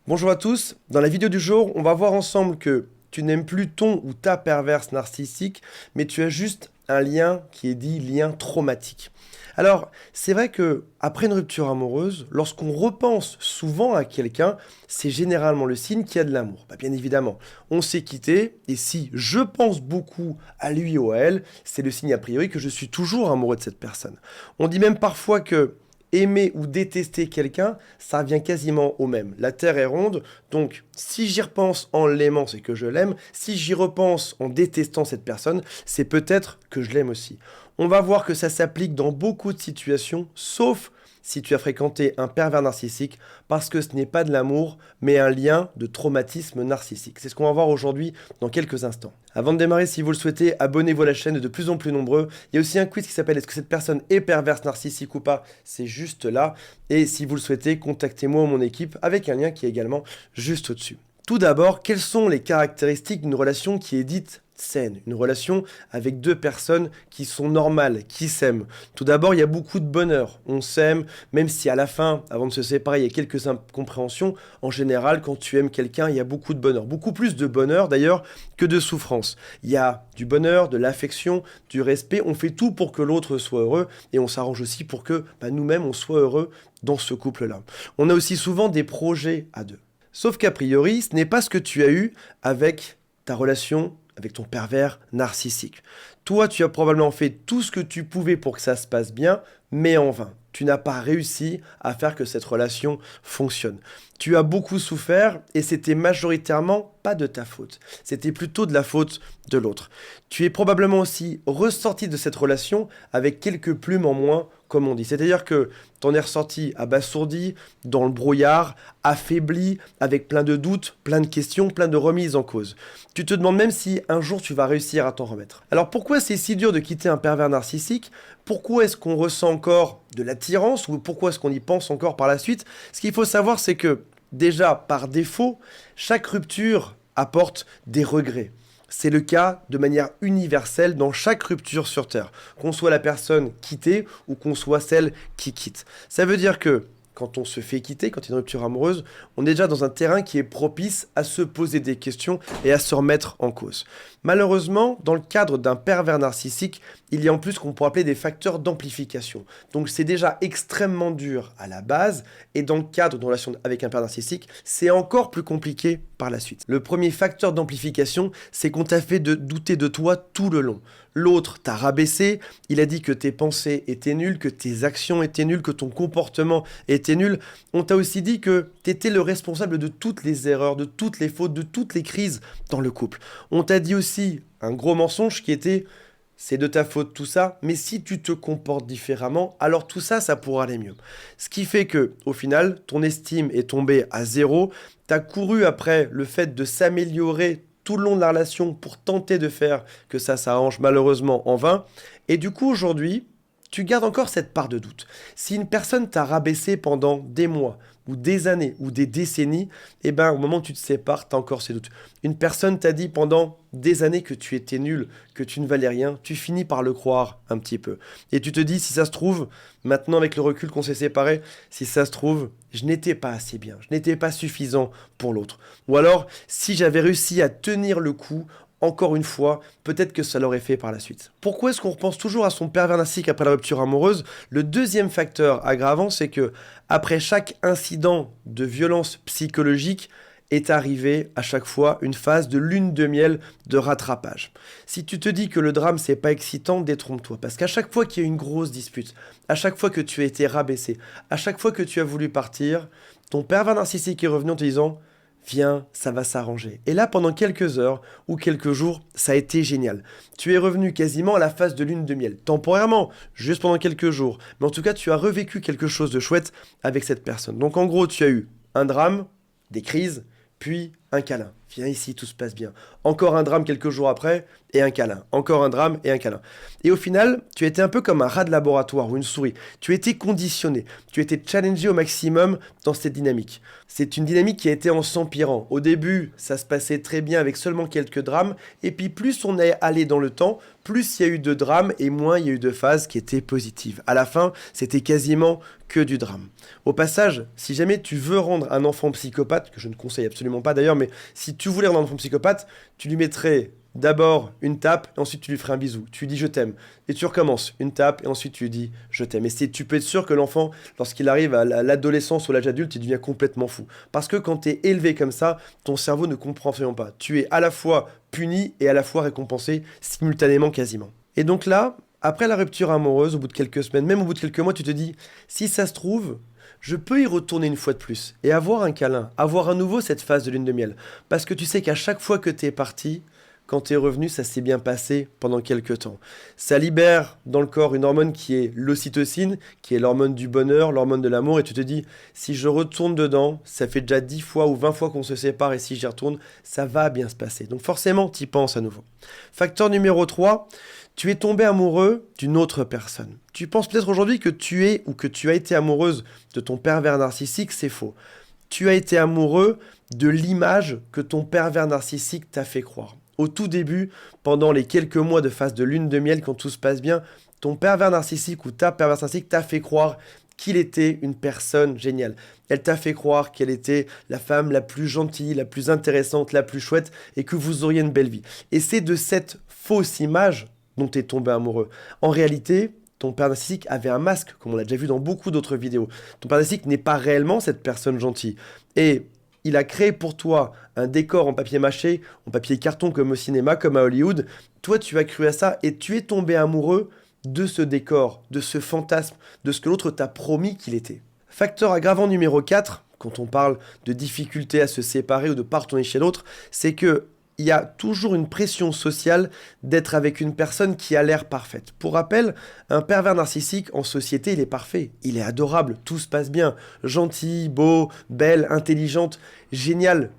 Bonjour à tous, dans la vidéo du jour, on va voir ensemble que tu n'aimes plus ton ou ta perverse narcissique, mais tu as juste un lien qui est dit lien traumatique. Alors, c'est vrai que après une rupture amoureuse, lorsqu'on repense souvent à quelqu'un, c'est généralement le signe qu'il y a de l'amour. Bien évidemment, on s'est quitté, et si je pense beaucoup à lui ou à elle, c'est le signe a priori que je suis toujours amoureux de cette personne. On dit même parfois que aimer ou détester quelqu'un, ça revient quasiment au même. La Terre est ronde, donc si j'y repense en l'aimant, c'est que je l'aime. Si j'y repense en détestant cette personne, c'est peut-être que je l'aime aussi. On va voir que ça s'applique dans beaucoup de situations, sauf si tu as fréquenté un pervers narcissique, parce que ce n'est pas de l'amour, mais un lien de traumatisme narcissique. C'est ce qu'on va voir aujourd'hui dans quelques instants. Avant de démarrer, si vous le souhaitez, abonnez-vous à la chaîne de plus en plus nombreux. Il y a aussi un quiz qui s'appelle Est-ce que cette personne est perverse narcissique ou pas? C'est juste là. Et si vous le souhaitez, contactez-moi ou mon équipe avec un lien qui est également juste au-dessus. Tout d'abord, quelles sont les caractéristiques d'une relation qui est dite saine, une relation avec deux personnes qui sont normales, qui s'aiment? Tout d'abord, il y a beaucoup de bonheur. On s'aime, même si à la fin, avant de se séparer, il y a quelques incompréhensions. En général, quand tu aimes quelqu'un, il y a beaucoup de bonheur. Beaucoup plus de bonheur, d'ailleurs, que de souffrance. Il y a du bonheur, de l'affection, du respect. On fait tout pour que l'autre soit heureux et on s'arrange aussi pour que nous-mêmes, on soit heureux dans ce couple-là. On a aussi souvent des projets à deux. Sauf qu'a priori, ce n'est pas ce que tu as eu avec ta relation avec ton pervers narcissique. Toi, tu as probablement fait tout ce que tu pouvais pour que ça se passe bien, mais en vain. Tu n'as pas réussi à faire que cette relation fonctionne. Tu as beaucoup souffert et c'était majoritairement pas de ta faute. C'était plutôt de la faute de l'autre. Tu es probablement aussi ressorti de cette relation avec quelques plumes en moins, comme on dit. C'est-à-dire que t'en es ressorti abasourdi, dans le brouillard, affaibli, avec plein de doutes, plein de questions, plein de remises en cause. Tu te demandes même si un jour tu vas réussir à t'en remettre. Alors pourquoi c'est si dur de quitter un pervers narcissique? Pourquoi est-ce qu'on ressent encore de l'attirance ou pourquoi est-ce qu'on y pense encore par la suite? Ce qu'il faut savoir, c'est que déjà, par défaut, chaque rupture apporte des regrets. C'est le cas de manière universelle dans chaque rupture sur Terre, qu'on soit la personne quittée ou qu'on soit celle qui quitte. Ça veut dire que quand on se fait quitter, quand il y a une rupture amoureuse, on est déjà dans un terrain qui est propice à se poser des questions et à se remettre en cause. Malheureusement, dans le cadre d'un pervers narcissique, il y a en plus ce qu'on pourrait appeler des facteurs d'amplification. Donc c'est déjà extrêmement dur à la base, et dans le cadre d'une relation avec un pervers narcissique, c'est encore plus compliqué par la suite. Le premier facteur d'amplification, c'est qu'on t'a fait douter de toi tout le long. L'autre t'a rabaissé, il a dit que tes pensées étaient nulles, que tes actions étaient nulles, que ton comportement était nul. On t'a aussi dit que t'étais le responsable de toutes les erreurs, de toutes les fautes, de toutes les crises dans le couple. On t'a dit aussi un gros mensonge qui était c'est de ta faute tout ça, mais si tu te comportes différemment, alors tout ça, ça pourra aller mieux. Ce qui fait que, au final, ton estime est tombée à zéro, t'as couru après le fait de s'améliorer tout le long de la relation pour tenter de faire que ça s'arrange, malheureusement en vain, et du coup aujourd'hui, tu gardes encore cette part de doute. Si une personne t'a rabaissé pendant des mois, ou des années, ou des décennies, au moment où tu te sépares, tu as encore ces doutes. Une personne t'a dit pendant des années que tu étais nul, que tu ne valais rien, tu finis par le croire un petit peu. Et tu te dis, si ça se trouve, maintenant avec le recul qu'on s'est séparés, si ça se trouve, je n'étais pas assez bien, je n'étais pas suffisant pour l'autre. Ou alors, si j'avais réussi à tenir le coup, encore une fois, peut-être que ça l'aurait fait par la suite. Pourquoi est-ce qu'on repense toujours à son pervers narcissique après la rupture amoureuse? Le deuxième facteur aggravant, c'est que après chaque incident de violence psychologique, est arrivé à chaque fois une phase de lune de miel de rattrapage. Si tu te dis que le drame c'est pas excitant, détrompe-toi. Parce qu'à chaque fois qu'il y a une grosse dispute, à chaque fois que tu as été rabaissé, à chaque fois que tu as voulu partir, ton pervers narcissique est revenu en te disant viens, ça va s'arranger. Et là, pendant quelques heures ou quelques jours, ça a été génial. Tu es revenu quasiment à la phase de lune de miel, temporairement, juste pendant quelques jours. Mais en tout cas, tu as revécu quelque chose de chouette avec cette personne. Donc en gros, tu as eu un drame, des crises, puis un câlin. Viens ici, tout se passe bien. Encore un drame quelques jours après, et un câlin. Encore un drame et un câlin. Et au final, tu étais un peu comme un rat de laboratoire ou une souris. Tu étais conditionné, tu étais challengé au maximum dans cette dynamique. C'est une dynamique qui a été en s'empirant. Au début, ça se passait très bien avec seulement quelques drames, et puis plus on est allé dans le temps, plus il y a eu de drames et moins il y a eu de phases qui étaient positives. À la fin, c'était quasiment que du drame. Au passage, si jamais tu veux rendre un enfant psychopathe, que je ne conseille absolument pas d'ailleurs, mais si tu voulais rendre un enfant psychopathe, tu lui mettrais d'abord une tape, et ensuite tu lui ferais un bisou. Tu lui dis je t'aime. Et tu recommences. Une tape, et ensuite tu lui dis je t'aime. Et tu peux être sûr que l'enfant, lorsqu'il arrive à l'adolescence ou l'âge adulte, il devient complètement fou. Parce que quand tu es élevé comme ça, ton cerveau ne comprend absolument pas. Tu es à la fois puni et à la fois récompensé, simultanément quasiment. Et donc là, après la rupture amoureuse, au bout de quelques semaines, même au bout de quelques mois, tu te dis, si ça se trouve, je peux y retourner une fois de plus et avoir un câlin, avoir à nouveau cette phase de lune de miel. Parce que tu sais qu'à chaque fois que tu es parti, quand tu es revenu, ça s'est bien passé pendant quelques temps. Ça libère dans le corps une hormone qui est l'ocytocine, qui est l'hormone du bonheur, l'hormone de l'amour, et tu te dis, si je retourne dedans, ça fait déjà 10 fois ou 20 fois qu'on se sépare, et si j'y retourne, ça va bien se passer. Donc forcément, tu y penses à nouveau. Facteur numéro 3, tu es tombé amoureux d'une autre personne. Tu penses peut-être aujourd'hui que tu es ou que tu as été amoureuse de ton pervers narcissique, c'est faux. Tu as été amoureux de l'image que ton pervers narcissique t'a fait croire. Au tout début, pendant les quelques mois de phase de lune de miel, quand tout se passe bien, ton pervers narcissique ou ta perverse narcissique t'a fait croire qu'il était une personne géniale. Elle t'a fait croire qu'elle était la femme la plus gentille, la plus intéressante, la plus chouette, et que vous auriez une belle vie. Et c'est de cette fausse image dont tu es tombé amoureux. En réalité, ton père narcissique avait un masque, comme on l'a déjà vu dans beaucoup d'autres vidéos. Ton père narcissique n'est pas réellement cette personne gentille. Et il a créé pour toi un décor en papier mâché, en papier carton comme au cinéma, comme à Hollywood. Toi, tu as cru à ça et tu es tombé amoureux de ce décor, de ce fantasme, de ce que l'autre t'a promis qu'il était. Facteur aggravant numéro 4, quand on parle de difficulté à se séparer ou de pas retourner chez l'autre, c'est que il y a toujours une pression sociale d'être avec une personne qui a l'air parfaite. Pour rappel, un pervers narcissique en société, il est parfait, il est adorable, tout se passe bien, gentil, beau, belle, intelligente, génial.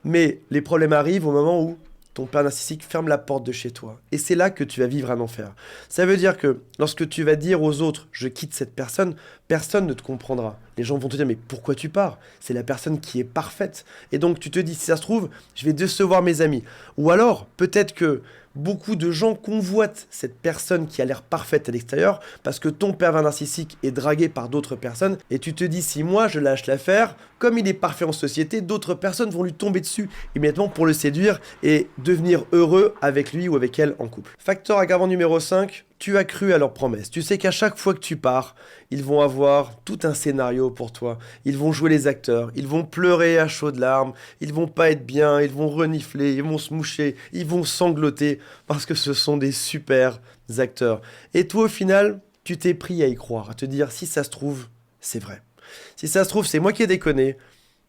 Mais les problèmes arrivent au moment où ton père narcissique ferme la porte de chez toi. Et c'est là que tu vas vivre un enfer. Ça veut dire que lorsque tu vas dire aux autres « je quitte cette personne », personne ne te comprendra. Les gens vont te dire « mais pourquoi tu pars ? C'est la personne qui est parfaite. » Et donc tu te dis « si ça se trouve, je vais décevoir mes amis. » Ou alors, peut-être que beaucoup de gens convoitent cette personne qui a l'air parfaite à l'extérieur parce que ton pervers narcissique est dragué par d'autres personnes et tu te dis si moi je lâche l'affaire, comme il est parfait en société, d'autres personnes vont lui tomber dessus immédiatement pour le séduire et devenir heureux avec lui ou avec elle en couple. Facteur aggravant numéro 5, tu as cru à leurs promesses. Tu sais qu'à chaque fois que tu pars, ils vont avoir tout un scénario pour toi. Ils vont jouer les acteurs, ils vont pleurer à chaudes larmes, ils vont pas être bien, ils vont renifler, ils vont se moucher, ils vont sangloter parce que ce sont des super acteurs. Et toi, au final, tu t'es pris à y croire, à te dire si ça se trouve, c'est vrai. Si ça se trouve, c'est moi qui ai déconné.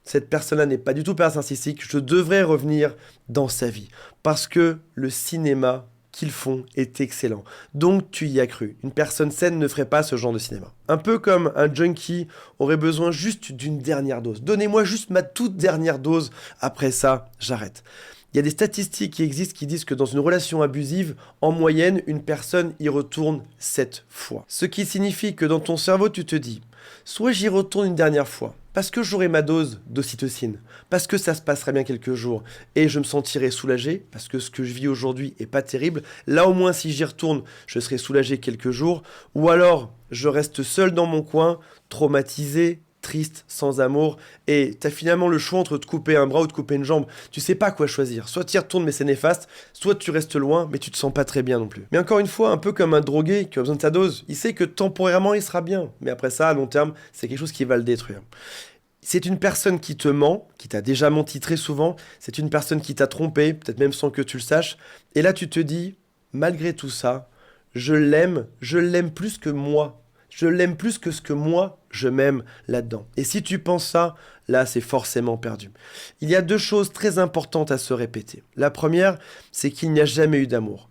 Cette personne-là n'est pas du tout narcissique. Je devrais revenir dans sa vie parce que le cinéma qu'ils font est excellent. Donc tu y as cru. Une personne saine ne ferait pas ce genre de cinéma. Un peu comme un junkie aurait besoin juste d'une dernière dose. Donnez-moi juste ma toute dernière dose. Après ça, j'arrête. Il y a des statistiques qui existent qui disent que dans une relation abusive, en moyenne, une personne y retourne 7 fois. Ce qui signifie que dans ton cerveau, tu te dis, soit j'y retourne une dernière fois, parce que j'aurai ma dose d'ocytocine, parce que ça se passera bien quelques jours, et je me sentirai soulagé, parce que ce que je vis aujourd'hui est pas terrible. Là au moins, si j'y retourne, je serai soulagé quelques jours, ou alors je reste seul dans mon coin, traumatisé, triste, sans amour, et t'as finalement le choix entre te couper un bras ou te couper une jambe. Tu sais pas quoi choisir. Soit tu y retournes mais c'est néfaste, soit tu restes loin mais tu te sens pas très bien non plus. Mais encore une fois, un peu comme un drogué qui a besoin de sa dose, il sait que temporairement il sera bien, mais après ça, à long terme, c'est quelque chose qui va le détruire. C'est une personne qui te ment, qui t'a déjà menti très souvent, c'est une personne qui t'a trompé, peut-être même sans que tu le saches, et là tu te dis, malgré tout ça, je l'aime plus que moi. Je l'aime plus que ce que moi, je m'aime là-dedans. Et si tu penses ça, là, c'est forcément perdu. Il y a 2 choses très importantes à se répéter. La première, c'est qu'il n'y a jamais eu d'amour.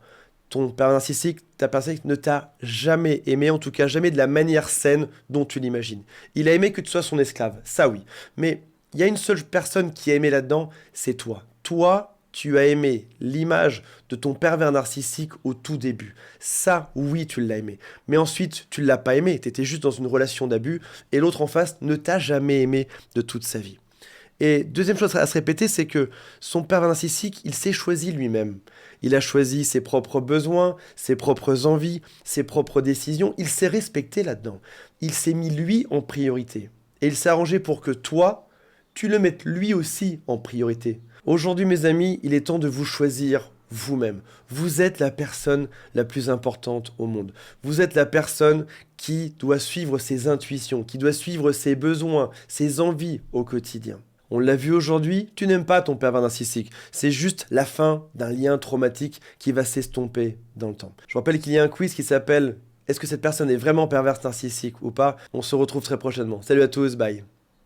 Ton père narcissique, ta personne ne t'a jamais aimé, en tout cas jamais de la manière saine dont tu l'imagines. Il a aimé que tu sois son esclave, ça oui. Mais Il y a une seule personne qui a aimé là-dedans, c'est toi. Toi, tu as aimé l'image de ton pervers narcissique au tout début. Ça, oui, tu l'as aimé. Mais ensuite, tu ne l'as pas aimé. Tu étais juste dans une relation d'abus et l'autre en face ne t'a jamais aimé de toute sa vie. Et deuxième chose à se répéter, c'est que son pervers narcissique, il s'est choisi lui-même. Il a choisi ses propres besoins, ses propres envies, ses propres décisions. Il s'est respecté là-dedans. Il s'est mis lui en priorité. Et il s'est arrangé pour que toi, tu le mettes lui aussi en priorité. Aujourd'hui, mes amis, il est temps de vous choisir vous-même. Vous êtes la personne la plus importante au monde. Vous êtes la personne qui doit suivre ses intuitions, qui doit suivre ses besoins, ses envies au quotidien. On l'a vu aujourd'hui, tu n'aimes pas ton pervers narcissique. C'est juste la fin d'un lien traumatique qui va s'estomper dans le temps. Je rappelle qu'il y a un quiz qui s'appelle « Est-ce que cette personne est vraiment perverse narcissique ou pas ?» On se retrouve très prochainement. Salut à tous, bye.